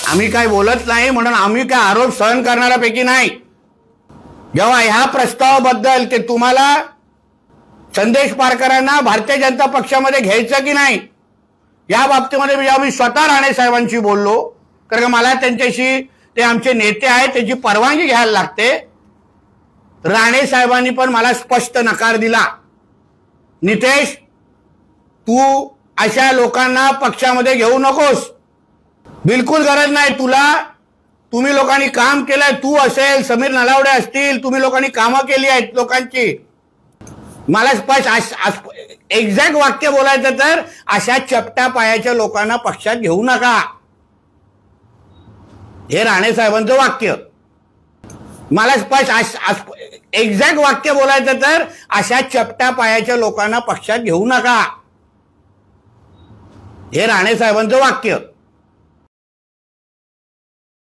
आम्ही काय बोलत नाही म्हणून आम्ही काय आरोप सहन करणाऱ्यापैकी नाही। जेव्हा ह्या प्रस्तावाबद्दल ते तुम्हाला संदेश पारकरांना भारतीय जनता पक्षामध्ये घ्यायचं की नाही या बाबतीमध्ये जेव्हा मी स्वतः राणे साहेबांशी बोललो, कारण मला त्यांच्याशी ते आमचे नेते आहेत त्याची परवानगी घ्यायला लागते, राणे साहेबांनी पण मला स्पष्ट नकार दिला। नितेश, तू अशा लोकांना पक्षामध्ये घेऊ नकोस, बिलकुल गरज नाही तुला। तुम्ही लोकांनी काम केलंय, तू असेल, समीर नलावडे असतील, तुम्ही लोकांनी कामं केली आहेत लोकांची। मला स्पष्ट एक्झॅक्ट वाक्य बोलायचं तर अशा चपट्या पायाच्या लोकांना पक्षात घेऊ नका, हे राणे साहेबांचं वाक्य। मला स्पष्ट एक्झॅक्ट वाक्य बोलायचं तर अशा चपट्या पायाच्या लोकांना पक्षात घेऊ नका, हे राणे साहेबांचं वाक्य।